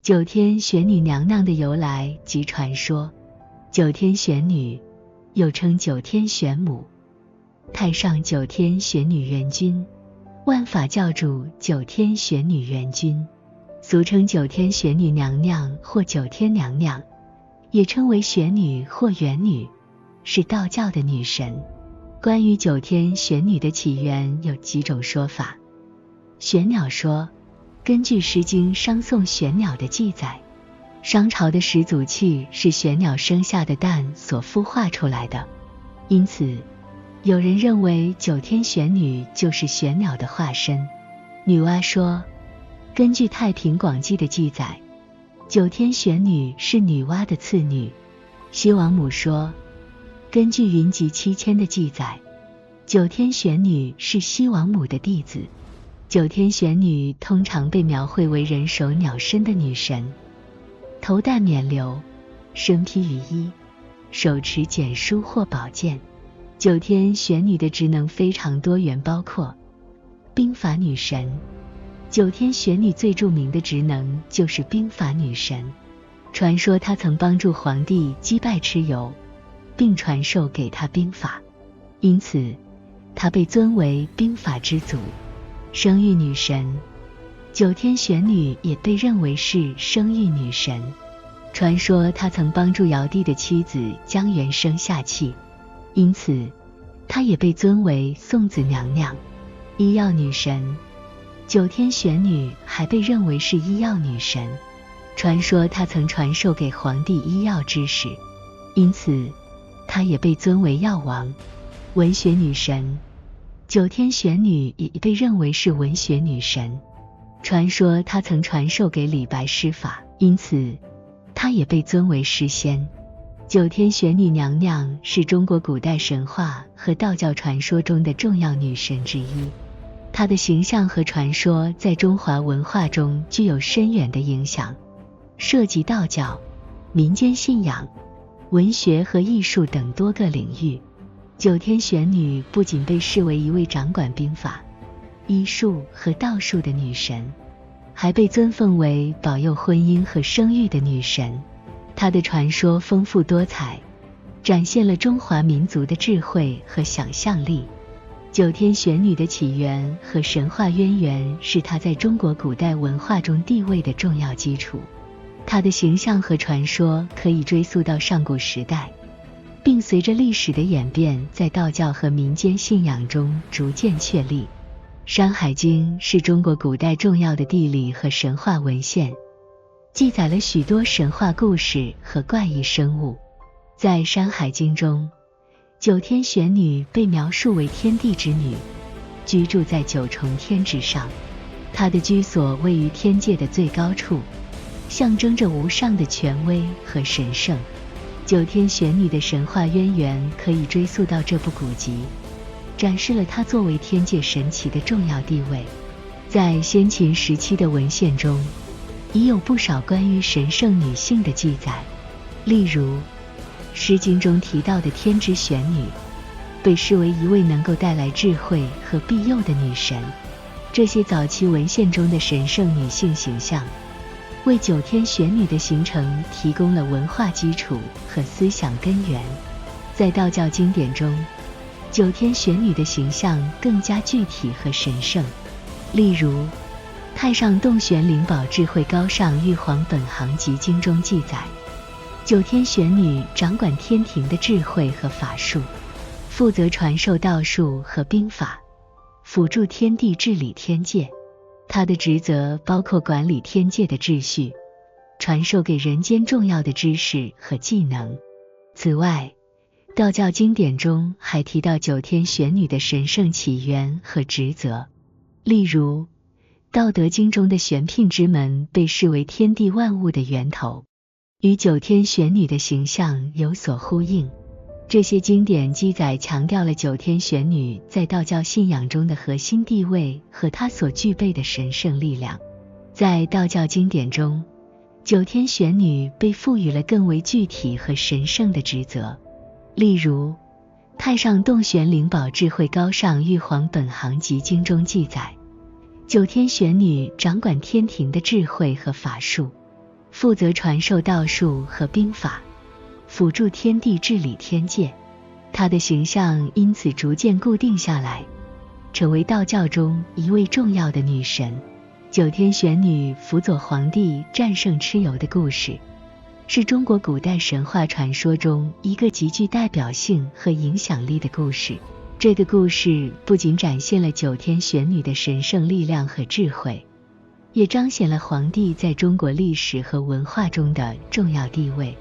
九天玄女娘娘的由来及传说。九天玄女又称九天玄母，太上九天玄女元君，万法教主九天玄女元君，俗称九天玄女娘娘或九天娘娘，也称为玄女或元女，是道教的女神。关于九天玄女的起源有几种说法。玄鸟说，根据《诗经·商颂玄鸟》的记载，商朝的始祖气是玄鸟生下的蛋所孵化出来的，因此有人认为九天玄女就是玄鸟的化身。女娲说，根据《太平广记》的记载，九天玄女是女娲的次女。西王母说，根据《云集七千》的记载，九天玄女是西王母的弟子。九天玄女通常被描绘为人首鸟身的女神，头戴冕旒，身披羽衣，手持简书或宝剑。九天玄女的职能非常多元，包括兵法女神。九天玄女最著名的职能就是兵法女神，传说她曾帮助皇帝击败蚩尤，并传授给他兵法，因此她被尊为兵法之祖。生育女神，九天玄女也被认为是生育女神，传说她曾帮助尧帝的妻子姜原生下气，因此她也被尊为送子娘娘。医药女神，九天玄女还被认为是医药女神，传说她曾传授给皇帝医药知识，因此她也被尊为药王。文学女神，九天玄女也被认为是文学女神，传说她曾传授给李白诗法，因此她也被尊为诗仙。九天玄女娘娘是中国古代神话和道教传说中的重要女神之一，她的形象和传说在中华文化中具有深远的影响，涉及道教、民间信仰、文学和艺术等多个领域。九天玄女不仅被视为一位掌管兵法、医术和道术的女神，还被尊奉为保佑婚姻和生育的女神。她的传说丰富多彩，展现了中华民族的智慧和想象力。九天玄女的起源和神话渊源是她在中国古代文化中地位的重要基础。她的形象和传说可以追溯到上古时代，并随着历史的演变，在道教和民间信仰中逐渐确立。《山海经》是中国古代重要的地理和神话文献，记载了许多神话故事和怪异生物。在《山海经》中，九天玄女被描述为天地之女，居住在九重天之上。她的居所位于天界的最高处，象征着无上的权威和神圣。九天玄女的神话渊源可以追溯到这部古籍，展示了她作为天界神祇的重要地位。在先秦时期的文献中，已有不少关于神圣女性的记载，例如《诗经》中提到的天之玄女，被视为一位能够带来智慧和庇佑的女神。这些早期文献中的神圣女性形象，为九天玄女的形成提供了文化基础和思想根源。在道教经典中，九天玄女的形象更加具体和神圣。例如《太上洞玄灵宝智慧高尚玉皇本行集经》中记载，九天玄女掌管天庭的智慧和法术，负责传授道术和兵法，辅助天地治理天界。她的职责包括管理天界的秩序，传授给人间重要的知识和技能。此外，道教经典中还提到九天玄女的神圣起源和职责。例如《道德经》中的玄牝之门被视为天地万物的源头，与九天玄女的形象有所呼应。这些经典记载强调了九天玄女在道教信仰中的核心地位和她所具备的神圣力量。在道教经典中，九天玄女被赋予了更为具体和神圣的职责。例如《太上洞玄灵宝智慧高尚玉皇本行集经》中记载，九天玄女掌管天庭的智慧和法术，负责传授道术和兵法，辅助天帝治理天界。她的形象因此逐渐固定下来，成为道教中一位重要的女神。九天玄女辅佐皇帝战胜蚩尤的故事，是中国古代神话传说中一个极具代表性和影响力的故事。这个故事不仅展现了九天玄女的神圣力量和智慧，也彰显了皇帝在中国历史和文化中的重要地位。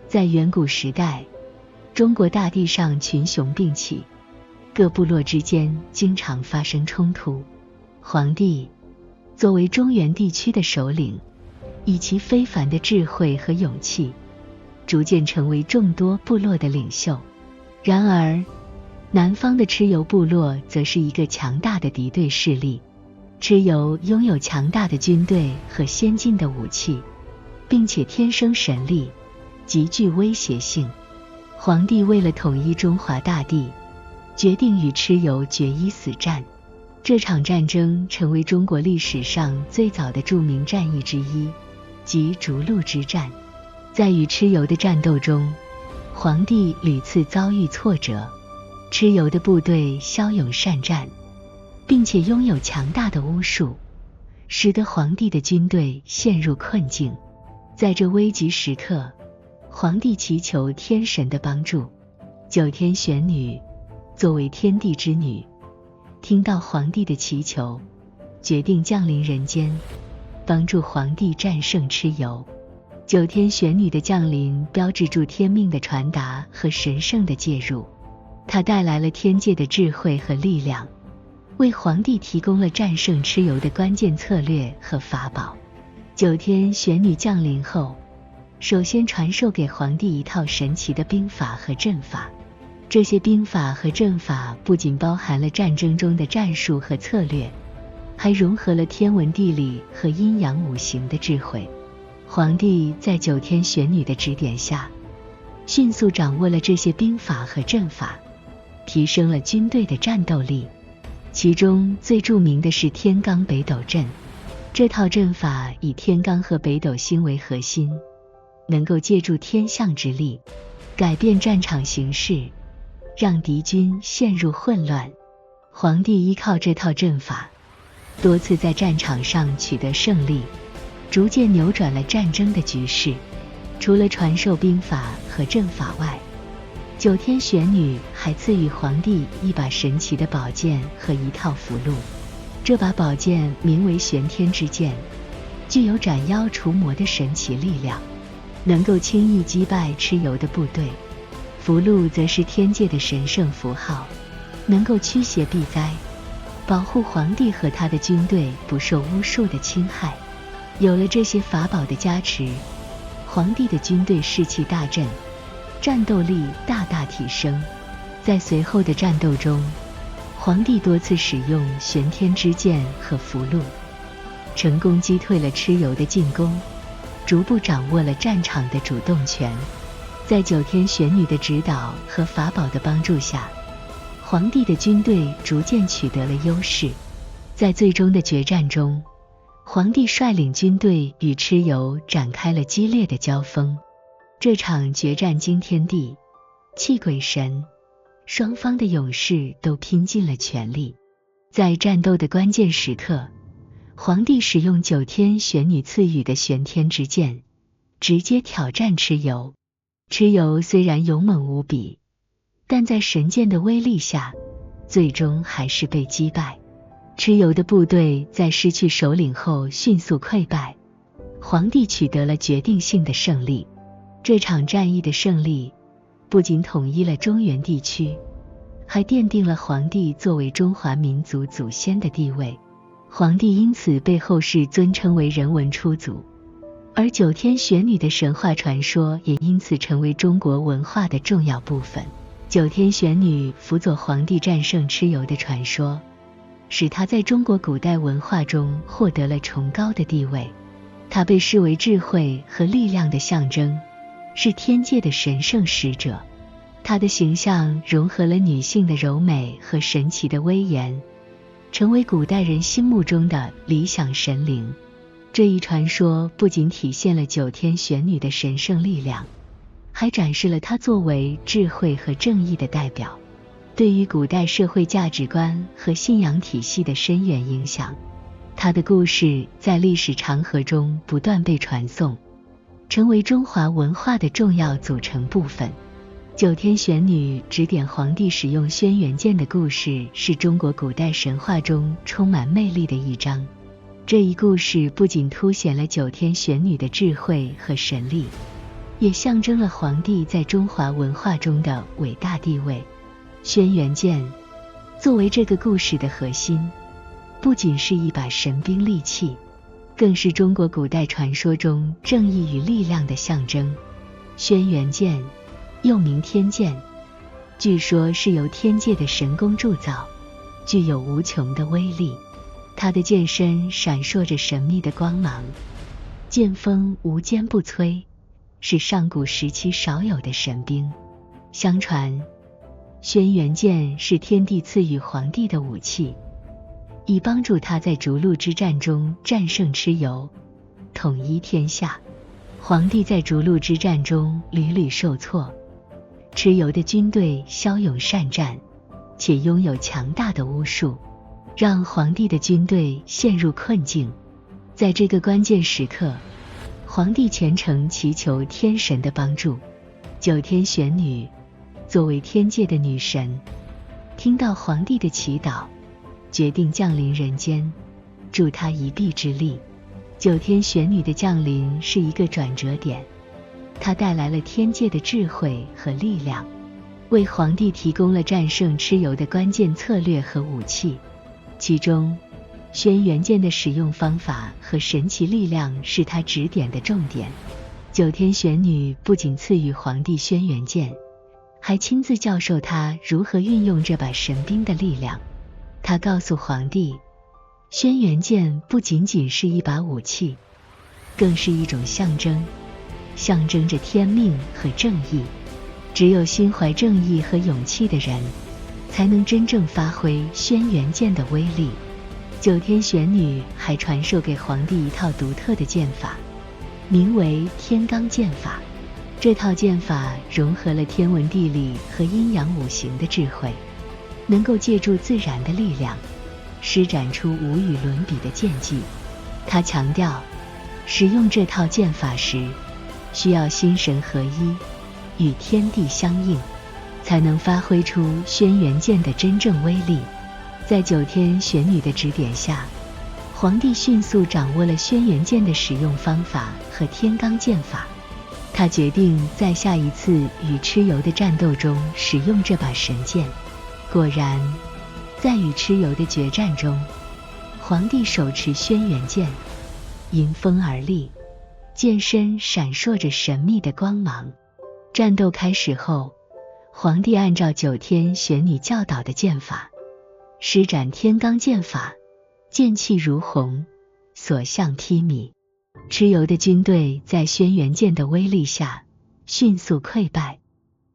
在远古时代，中国大地上群雄并起，各部落之间经常发生冲突。皇帝作为中原地区的首领，以其非凡的智慧和勇气，逐渐成为众多部落的领袖。然而，南方的蚩尤部落则是一个强大的敌对势力。蚩尤拥有强大的军队和先进的武器，并且天生神力，极具威胁性。皇帝为了统一中华大地，决定与蚩尤决一死战。这场战争成为中国历史上最早的著名战役之一，即逐鹿之战。在与蚩尤的战斗中，皇帝屡次遭遇挫折，蚩尤的部队骁勇善战，并且拥有强大的巫术，使得皇帝的军队陷入困境。在这危急时刻，皇帝祈求天神的帮助。九天玄女作为天地之女，听到皇帝的祈求，决定降临人间，帮助皇帝战胜蚩尤。九天玄女的降临标志住天命的传达和神圣的介入，她带来了天界的智慧和力量，为皇帝提供了战胜蚩尤的关键策略和法宝。九天玄女降临后，首先传授给皇帝一套神奇的兵法和阵法。这些兵法和阵法不仅包含了战争中的战术和策略，还融合了天文地理和阴阳五行的智慧。皇帝在九天玄女的指点下，迅速掌握了这些兵法和阵法，提升了军队的战斗力。其中最著名的是天罡北斗阵。这套阵法以天罡和北斗星为核心，能够借助天象之力，改变战场形势，让敌军陷入混乱。皇帝依靠这套阵法，多次在战场上取得胜利，逐渐扭转了战争的局势。除了传授兵法和阵法外，九天玄女还赐予皇帝一把神奇的宝剑和一套符箓。这把宝剑名为玄天之剑，具有斩妖除魔的神奇力量，能够轻易击败蚩尤的部队。符箓则是天界的神圣符号，能够驱邪避灾，保护皇帝和他的军队不受巫术的侵害。有了这些法宝的加持，皇帝的军队士气大振，战斗力大大提升。在随后的战斗中，皇帝多次使用玄天之剑和符箓，成功击退了蚩尤的进攻，逐步掌握了战场的主动权。在九天玄女的指导和法宝的帮助下，皇帝的军队逐渐取得了优势。在最终的决战中，皇帝率领军队与蚩尤展开了激烈的交锋。这场决战惊天地，泣鬼神，双方的勇士都拼尽了全力。在战斗的关键时刻，皇帝使用九天玄女赐予的玄天之剑，直接挑战蚩尤。蚩尤虽然勇猛无比，但在神剑的威力下，最终还是被击败。蚩尤的部队在失去首领后迅速溃败，皇帝取得了决定性的胜利。这场战役的胜利不仅统一了中原地区，还奠定了皇帝作为中华民族祖先的地位。皇帝因此被后世尊称为人文初祖，而九天玄女的神话传说也因此成为中国文化的重要部分。九天玄女辅佐皇帝战胜蚩尤的传说，使她在中国古代文化中获得了崇高的地位。她被视为智慧和力量的象征，是天界的神圣使者。她的形象融合了女性的柔美和神奇的威严，成为古代人心目中的理想神灵。这一传说不仅体现了九天玄女的神圣力量，还展示了她作为智慧和正义的代表，对于古代社会价值观和信仰体系的深远影响。她的故事在历史长河中不断被传颂，成为中华文化的重要组成部分。九天玄女指点皇帝使用轩辕剑的故事是中国古代神话中充满魅力的一章。这一故事不仅凸显了九天玄女的智慧和神力，也象征了皇帝在中华文化中的伟大地位。轩辕剑作为这个故事的核心，不仅是一把神兵利器，更是中国古代传说中正义与力量的象征。轩辕剑又名天剑，据说是由天界的神功铸造，具有无穷的威力。它的剑身闪烁着神秘的光芒，剑锋无坚不摧，是上古时期少有的神兵。相传，轩辕剑是天帝赐予皇帝的武器，以帮助他在逐鹿之战中战胜蚩尤，统一天下。皇帝在逐鹿之战中屡屡受挫，蚩尤的军队骁勇善战，且拥有强大的巫术，让皇帝的军队陷入困境。在这个关键时刻，皇帝虔诚祈求天神的帮助。九天玄女作为天界的女神，听到皇帝的祈祷，决定降临人间，助他一臂之力。九天玄女的降临是一个转折点，她带来了天界的智慧和力量，为皇帝提供了战胜蚩尤的关键策略和武器。其中，轩辕剑的使用方法和神奇力量是他指点的重点。九天玄女不仅赐予皇帝轩辕剑，还亲自教授他如何运用这把神兵的力量。他告诉皇帝，轩辕剑不仅仅是一把武器，更是一种象征，象征着天命和正义。只有心怀正义和勇气的人，才能真正发挥轩辕剑的威力。九天玄女还传授给皇帝一套独特的剑法，名为天罡剑法。这套剑法融合了天文地理和阴阳五行的智慧，能够借助自然的力量，施展出无与伦比的剑技。他强调，使用这套剑法时，需要心神合一，与天地相应，才能发挥出轩辕剑的真正威力。在九天玄女的指点下，皇帝迅速掌握了轩辕剑的使用方法和天罡剑法。他决定在下一次与蚩尤的战斗中使用这把神剑。果然，在与蚩尤的决战中，皇帝手持轩辕剑，迎风而立，剑身闪烁着神秘的光芒。战斗开始后，皇帝按照九天玄女教导的剑法，施展天罡剑法，剑气如虹，所向披靡。蚩尤的军队在轩辕剑的威力下迅速溃败，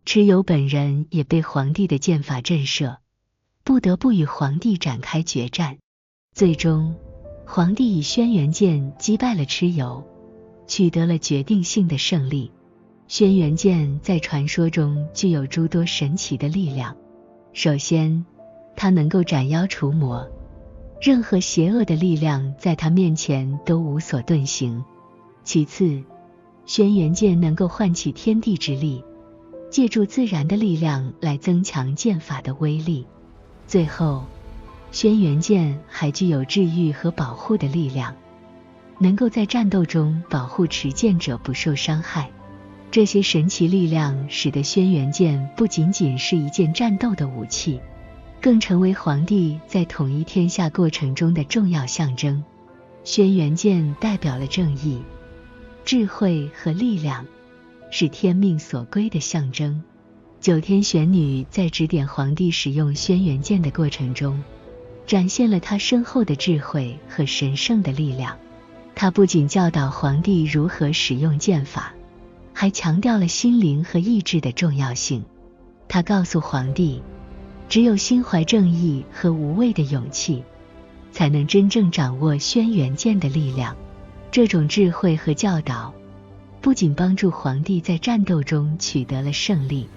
蚩尤本人也被皇帝的剑法震慑，不得不与皇帝展开决战。最终，皇帝以轩辕剑击败了蚩尤，取得了决定性的胜利。轩辕剑在传说中具有诸多神奇的力量。首先，它能够斩妖除魔，任何邪恶的力量在它面前都无所遁形。其次，轩辕剑能够唤起天地之力，借助自然的力量来增强剑法的威力。最后，轩辕剑还具有治愈和保护的力量，能够在战斗中保护持剑者不受伤害。这些神奇力量使得轩辕剑不仅仅是一件战斗的武器，更成为皇帝在统一天下过程中的重要象征。轩辕剑代表了正义、智慧和力量，是天命所归的象征。九天玄女在指点皇帝使用轩辕剑的过程中，展现了她深厚的智慧和神圣的力量。她不仅教导皇帝如何使用剑法，还强调了心灵和意志的重要性。她告诉皇帝，只有心怀正义和无畏的勇气，才能真正掌握轩辕剑的力量。这种智慧和教导，不仅帮助皇帝在战斗中取得了胜利，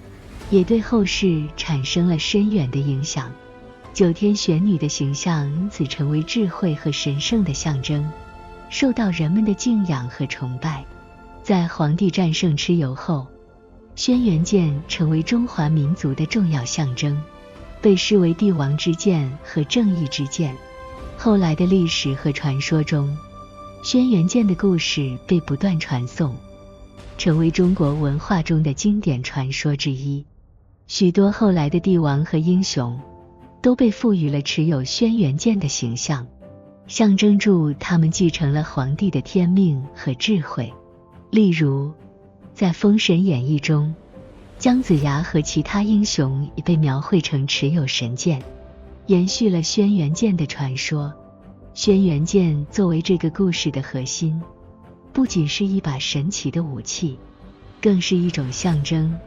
也对后世产生了深远的影响。九天玄女的形象因此成为智慧和神圣的象征，受到人们的敬仰和崇拜。在皇帝战胜蚩尤后，轩辕剑成为中华民族的重要象征，被视为帝王之剑和正义之剑。后来的历史和传说中，轩辕剑的故事被不断传颂，成为中国文化中的经典传说之一。许多后来的帝王和英雄都被赋予了持有轩辕剑的形象，象征住他们继承了皇帝的天命和智慧。例如，在《封神演义》中，姜子牙和其他英雄也被描绘成持有神剑，延续了轩辕剑的传说。轩辕剑作为这个故事的核心，不仅是一把神奇的武器，更是一种象征，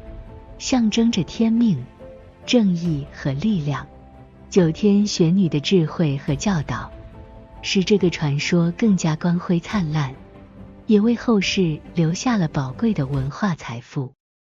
象征着天命、正义和力量。九天玄女的智慧和教导，使这个传说更加光辉灿烂，也为后世留下了宝贵的文化财富。